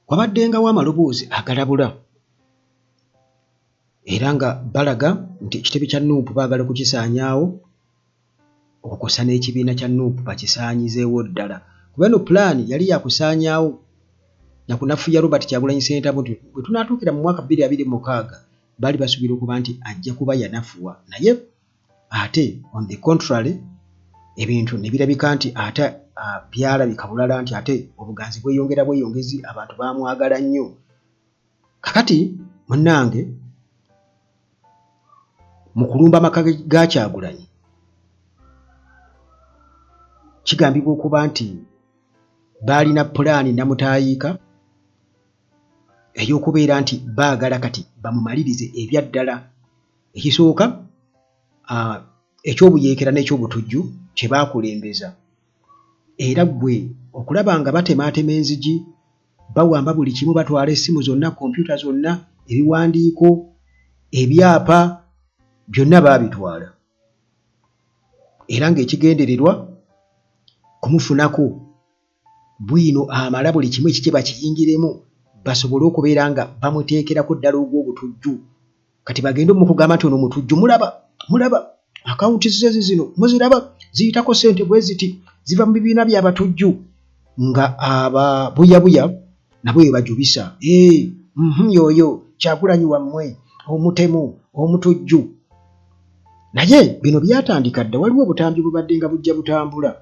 Kwabaddengawo amaloboozi agalabula era nga balaga nti ekitebe kya Nuupu baagala okukisaanyaawo okukosa n'ekibiina kya Nuupu bakisaanyizeewo ddala. Kuba eno pulaani yali yakusaanyaawo nakunafuya Robert Kyagulanyi Ssentamu nti bwe tunaatuukira mu mwaka 2026 baali basuubira okuba nti ajja kuba yanafuwa, naye ate on the contrary ebintu ne birabika nti ate byalabika bulala nti ate obuganzi bweyongezi abantu baamwagala nnyo. Kakati munnange mu kulumba amaka ga Kyagulanyi kigambibwa okuba nti baalina pulaani namutaayiika ey'okubeera nti baagala kati bamumalirize ebyaddala. Ekisooka ekyobuyeekera n'ekyobutujju kye baakulembeza, era gwe okulaba nga batemaatema enzigi bawamba buli kimu, batwala essimu zonna, kompyuta zonna, ebiwandiiko, ebyapa byonna baabitwala, era ng'ekigendererwa kumufunako bwino amala buli kimu ekikye bakiyingiremu basobole okubeera nga bamuteekerako ddala ogw'obutujju. Kati bagende mukugamba nti ono mutujju, mulaba akawunti ze zino muziraba ziyitako ssente bwe ziti ziva mu bibiina by'abatujju, nga ababuyabuya nabo bwe bajubisa yoyo Kyagulanyi wammwe omutemu omutujju. Naye bino byatandika dda, waliwo obutambi bubadde nga bujja butambula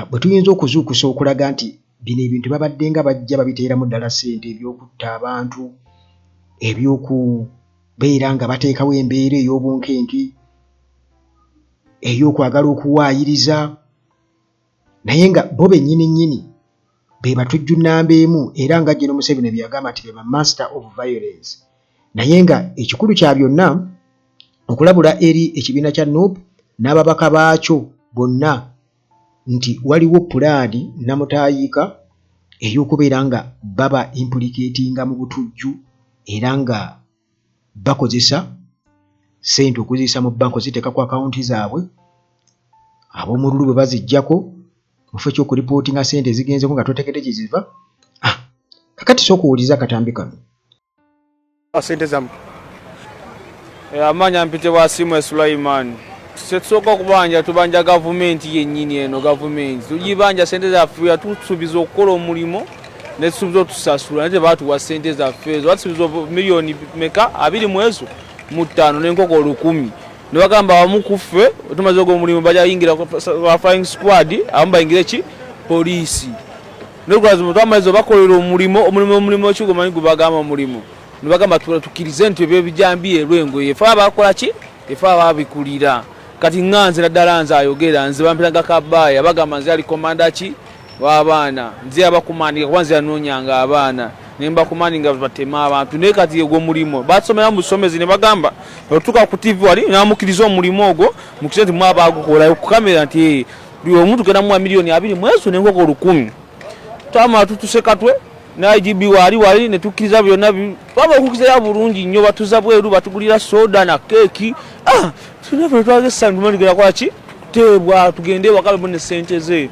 bwe tuyinza okuzuukusa okulaga nti bino ebintu babadde nga bajja babiteeramu ddala ssente, ebyokutta abantu, ebyokubeera nga bateekawo embeera ey'obunkenke, ey'okwagala okuwaayiriza, naye nga bo bennyini be batujju nnamba emu, era nga General Museveni byagamba nti be master of violence. Naye nga ekikulu kya byonna okulabula eri ekibiina kya Nuupu n'ababaka baakyo bonna nti waliwo pulaani namutaayiika ey'okubeera nga baba implicatinga mu butujju, era nga bakozesa ssente okuziyisa mu banka oziteeka ku akawunti zaabwe, ab'omululu bwe baziggyako mu kifo ky'okuripootinga ssente ezigenzeko nga totegedde gye ziva. Kakati sooka owuliriza akatambi kano. Ssente zammwe amanya mpite bwa simu Sulaiman, tusooka okubanja tubanja gavumenti yennyini eno, gavumenti tugibanja ssente zaffe, yatusuubiza okukola omulimo netusuubiza otusasula, naye tebaatuwa ssente zaffe ezo. Batusuubiza miliyoni meka 25 n'enkoko 100, ne bagamba abamu ku ffe tumaze ogwo omulimu bajja yingira flying squad, abamu bayingira ki poliisi, nekwazi twamaliza bakolera omulimo ekigo manyi gubagamba omulimo, ne bagamba tukkirize nti ebyo bijambi erwengo yefe abakola ki efe ababikulira. Kati nganze naddala nze ayogera, nze bampitanga Kabaaya bagamba nze ali komanda ki w'abaana, nze abakumandika kuba nze yanoonyanga abaana nemba kumandinga batema abantu. Naye kati ogwo mulimo basomera mu busomezi ne bagamba otuka ku TV wali namukiriza omulimo ogwo mukise nti mwaba agukola ku kamera nti buli omuntu genda mu miliyoni 20 n'enkoko 100. Twama tutusekatwe na IGB wali ne tukkiriza byonna baba okukkiriza bulungi nnyo, batuza bweru batugulira soda na keeki. Tunaffe twagesa ntumaligira kwaki tebwa tugende wakabe ne ssente ze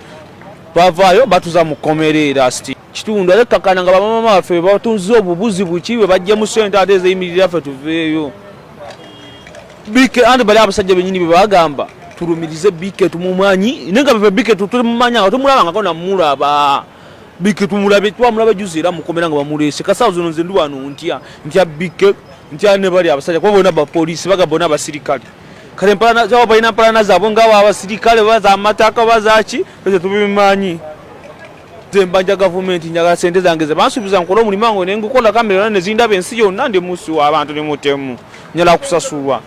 bavaayo batuza mu komerera sti kitundu ate kakana nga bamama baffe batunze obubuzi buki bwe bajja mu ssente ate eziyimirira ffe tuveeyo. Bike andi bali abasajja bennyini bwe bagamba tulumirize Bike tumumanyi, nenga bwe Bike tutumumanya nga tumulaba nga kona mulaba Bike twamulaba juzi era mukomera nga bamulese kasaawo zino nze ndi wano ntya Bike ntya ne bali abasajja kuba bona bapoliisi bagamba bona abasirikale kale mpalana zabo balina mpalana zabo ngabo abasirikale baza amataka bazaki ezo tubimanyi. Zembanja gavumenti njagala ssente zange ze bansuubiza nkola omulimu wange ne ngukola kamera ne zindaba ensi yonna ndi musu abantu ne mutemu nyala kusasulwa.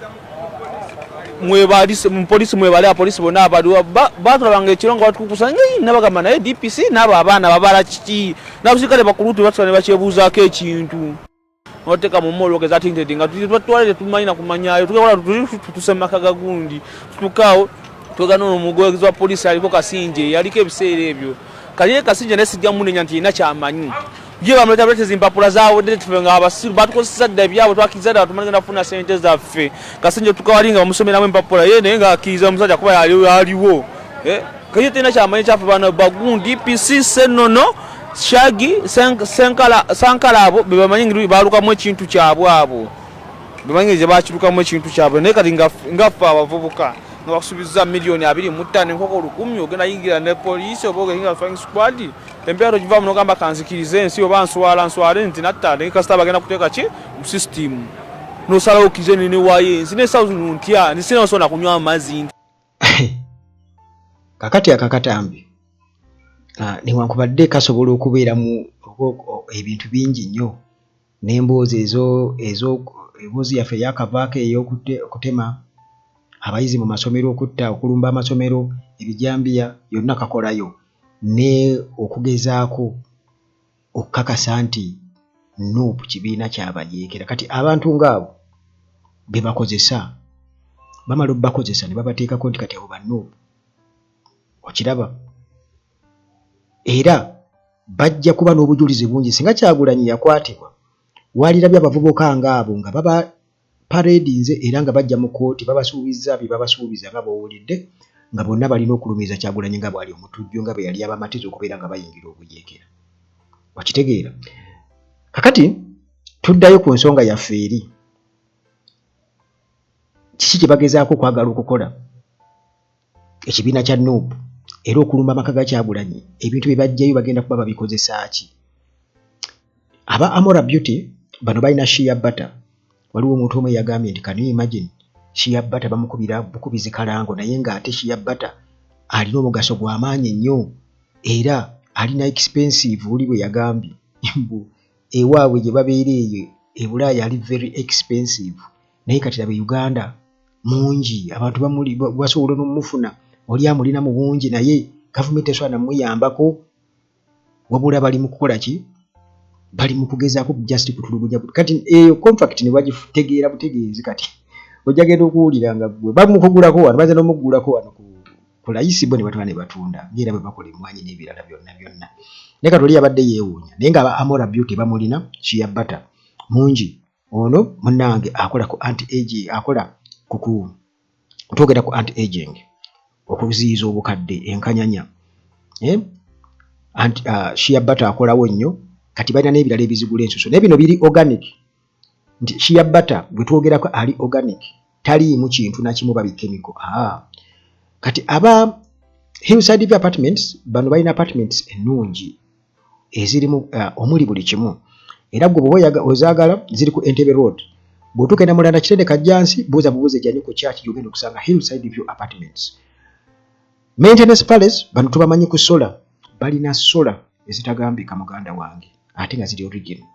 Mwebalise mu poliisi mwebale apoliisi bonna abaliwo batulabanga ekirongo batukukusa nabagamba naye DPC n'abo abaana babala kiki n'abasirikale bakulutu batula ne bakyebuuzaako ekintu oteka mu molo ke zatinted nga tutwalire tumanyina kumanyayo tukola tusemaka gagundi tutukao twegana omugwezi wa poliisi aliko Kasinje yaliko ebiseera ebyo kaliye Kasinje nesijja munenya nti ina kyamanyi je bamuleta bete zimpapula zawo dete nga abasiru batukozesa dda byabo twakizada tumanyina nafuna ssente zaffe. Kasinje tukawalinga bamusomeramu empapula yene nga akiza omusajja kuba yaliwo kaliye tena kyamanyi kyaffe bano bagundi DPC senono Shagi Sankala abo bebamanyi ngiru balukamu ekintu kyabwe abo bebamanyi je bakirukamu ekintu kyabwe naye kati ngafa abavubuka nga basubiza milioni 25 nkoko 10 ogenda yingira ne police oboga yingira flying squad tempero jiva muno gamba kanzikirize ensi oba nswala nti natta ne kasita bagenda kuteeka ki mu system no sala okizeni ne waye sine sauzu ntia ni sina sona kunywa amazi kakati akakatambi newankubadde kasobola okubeera mu ebintu bingi nnyo n'emboozi emboozi yaffe yakavaako ey'okutema abayizi mu masomero okutta okulumba amasomero ebijambiya yonna kakolayo ne okugezaako okukakasa nti NUP kibiina kyabajeekera kati abantu ng'abo be bakozesa bamala obbakozesa ne babateekako nti kati abo ba NUP okiraba era bajja kuba n'obujulizi bungi singa Kyagulanyi yakwatibwa walirabye abavubuka ng'abo nga baba paredinze era nga bajja mu kooti babasuubiza bye babasuubiza nga bawulidde nga bonna balina okulumiza Kyagulanyi nga bwali omutujju nga bwe yali abamatiza okubeera nga bayingira obujeekera wakitegeera kakati tuddayo ku nsonga yaffe eri kiki kye bagezaako okwagala okukola ekibiina kya NUP era okulumba amaka ga Kyagulanyi ebintu bye bajjayo bagenda kuba babikozesa ki aba Amora Beauty bano balina shea butter waliwo omuntu omwe yagambye nti can you imagine shea butter bamukubira bukubizi kalango naye ng'ate shea butter alina omugaso gw'amaanyi ennyo era alina expensive oli bwe yagambye ewaabwe gye babeera eyo e Bulaaya ali very expensive naye kati labe Uganda mungi abantu bamuli basobola n'omufuna oli amulina mu bungi naye gavumenti esobola namuyambako wabula bali mu kukola ki bali mu kugezaako just kutulugunya kati eyo contract ne bagitegeera butegeezi kati ojja genda okuwulira nga gwe bamukugulako wano baza n'omugulako wano ku layisi bo ne batwala ne batunda ng'era bwe bakola emmwanyi n'ebirala byonna naye kati oli yabadde yeewuunya naye nga Amora Beauty bamulina shea butter mungi ono munnange akola ku anti-aging akola twogera ku anti-aging okuziyiza obukadde enkanyanya shea butter akolawo nnyo kati balina n'ebirala ebizigula ensuso naye bino biri organic nti shea butter bwe twogerako ali organic taliimu kintu nakimu babi chemical kati aba Hillside View Apartments bano balina apartments ennungi ezirimu omuli buli kimu era gwe bw'oba ozaagala ziri ku Entebbe Road bw'otuuka na Mulanda Kitende Kajjansi buuza ejjanyo ku kyaki gy'ogenda okusanga Hillside View Apartments. Maintenance Palace bano tubamanyi ku sola balina sola ezitagambika muganda wange ate nga ziri original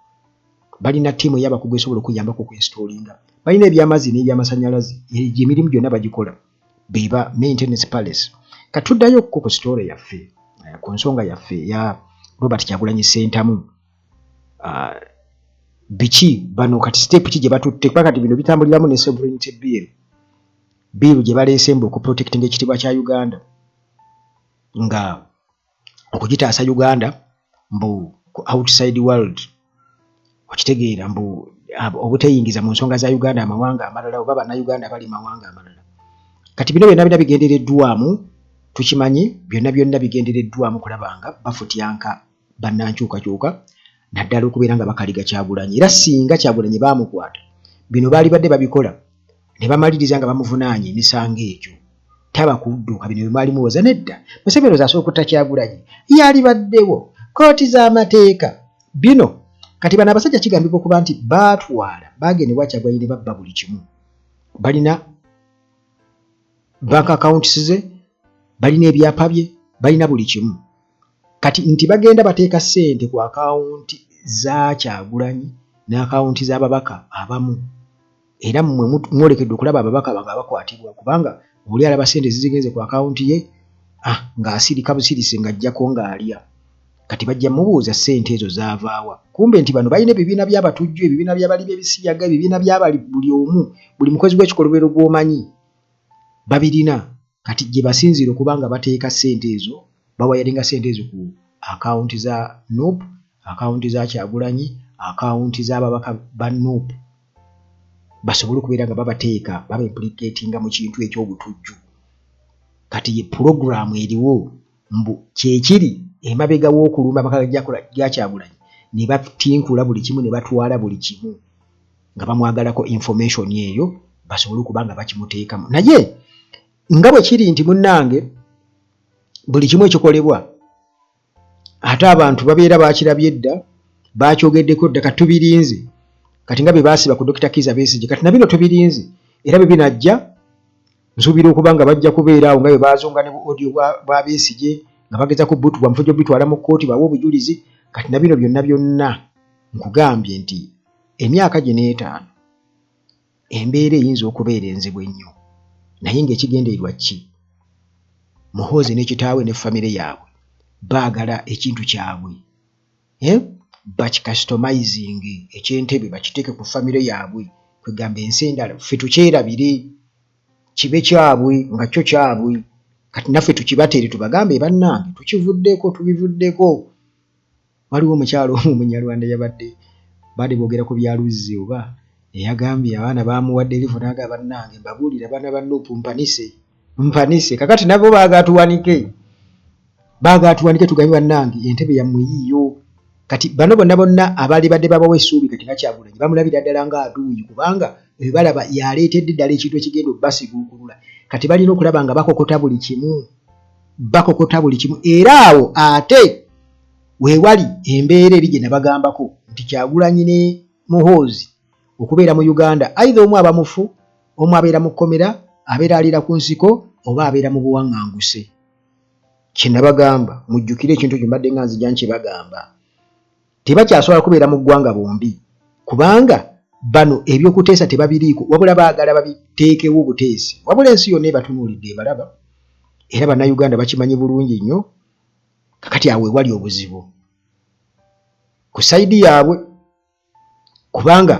balina ttiimu y'abakugu esobola okuyambako okuinstallinga balina ebyamazzi n'ebyamasanyalaze emirimu gyonna bagikola beba Maintenance Palace. Katuddayo ku store yaffe ku nsonga yaffe ya Robert Kyagulanyi Ssentamu biki bano kati step ki gye batutte kati bino bitambuliramu ne sovereignty bill gye baleese mbu okuprotectinga ekitiibwa kya Uganda nga okugitaasa Uganda mbu ku outside world okitegeera mbu obuteyingiza mu nsonga za Uganda amawanga amalala oba bannayuganda bali mawanga amalala kati bino byonna bigendereddwamu tukimanyi byonna bigendereddwamu kulabanga bafutyanka bannankyukakyuka naddala okubeera nga bakaliga Kyagulanyi era singa Kyagulanyi baamukwata bino baali badde babikola ne bamaliriza nga bamuvunaanye emisango egyo taba kudduka bino byemwali muwoza nedda Museveni asooka okutta Kyagulanyi yali baddewo kooti z'amateeka bino kati bano abasajja kigambibwa okuba nti baatwala bagendebwa Kyagulanyi ne babba buli kimu balina bank accounts ze balina ebyapa bye balina buli kimu kati nti bagenda bateeka ssente ku akawunti za Kyagulanyi n'akawunti z'ababaka abamu era mmwe mwolekedde okulaba ababaka banga bakwatibwa kubanga oli alaba ssente zizigenze ku akawunti ye ng'asirika busirise ng'ajjako ng'alya kati bajja mubuuza ssente ezo zaavaawa kumbe nti bano balina ebibiina by'abatujju ebibiina by'abali b'ebisiyaga ebibiina by'abali buli omu buli mukozi w'ekikolobero gw'omanyi babirina kati gye basinziira okubanga bateeka ssente ezo bawayalinga ssente ezo ku akawunti za NUP akawunti za Kyagulanyi akawunti z'ababaka ba NUP basobole okubeera nga babateeka baba implicatinga mu kintu eky'obutujju kati ye program eriwo mbu kyekiri emabega w'okulumba amaka ga Kyagulanyi ne batinkula buli kimu ne batwala buli kimu nga bamwagalako information eyo basobole okuba nga bakimuteekamu. Naye nga bwe kiri nti munnange buli kimu ekikolebwa ate abantu babeera bakirabye edda bakyogeddeko dda kati tubirinze kati nga bye baasiba ku Dr. Kizza Besigye kati na bino tubirinze era bwe binajja nsuubira okuba nga bajja kubeera awo nga bwe baazonga ne bu audio bwa Besigye nga bageza ku butu bwamufujja bitwala mu kkooti bawe obujulizi kati na bino byonna nkugambye nti emyaka gino 5 embeera eyinza okubeera enzibu ennyo naye ng'ekigendeerwa ki Muhoozi ne kitaawe ne famire yaabwe baagala ekintu kyabwe bakicustomizing eky'entebe bakiteeke ku famire yaabwe kwegamba ensi endala ffe tukyerabire kibe kyabwe nga kyo kyabwe kati naffe tukibateere tubagambe bannange tubivuddeko. Waliwo omukyalo omu Munyarwanda yabadde boogera ku bya Luzzi oba eyagambye abaana baamuwadde lifu n'agamba bannange mbabuulire abaana ba Nuupu mpanise kakati nabo baagatuwanike tugambe bannange entebe yammwe yiiyo. Kati bano bonna abaali badde babawa essuubi kati nga Kyagulanyi bamulabira ddala nga aduuyi kubanga balaba yaleetedde ddala ekintu ekigenda obbasiguukulula kati balina okulaba nga bakokota buli kimu era awo ate weewali embeera eri gye nabagambako nti Kyagulanyi ne Muhoozi okubeera mu Uganda aidha omu aba mufu omu abeera mu kkomera abeera aliira ku nsiko oba abeera mu buwaŋŋanguse. Kye nabagamba mujjukire ekintu kye mbadde nga nzija nkibagamba tebakyasobola kubeera mu ggwanga bombi kubanga bano ebyokuteesa tebabiriiko wabula baagala babiteekewo obuteesi wabula ensi yonna ebatunuulidde ebalaba era bannayuganda bakimanyi bulungi nnyo kakati awo ewali obuzibu ku sayidi yaabwe kubanga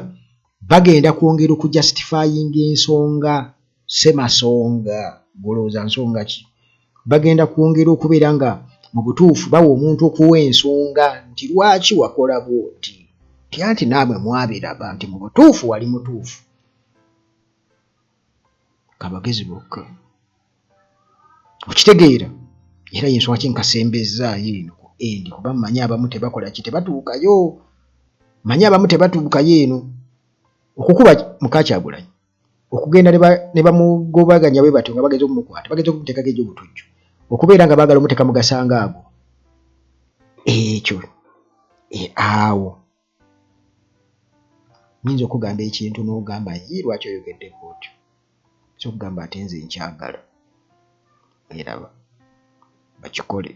bagenda kwongera okujustifyinga ensonga semasonga golooza nsonga ki bagenda kwongera okubeera nga mu butuufu bawa omuntu okuwa ensonga nti lwaki wakola bw'oti anti naamwe mwabiraba nti mu butuufu wali mutuufu kabagezi bokka okitegeera era yensonga kinkasembezaayo eno ku endi kuba mmanyi abamu tebakola ki tebatuukayo eno okukuba muka Kyagulanyi okugenda ne bamugobaganya bwe batyo nga bageza okumukwata bageza okumuteekako egy'obutujju okubeera nga baagala omuteeka mu gasanga ago ekyo awo nyinza okugamba ekintu n'ogamba ye lwaki oyogeddeko otyo kyokugamba ate nze nkyagala era bakikole.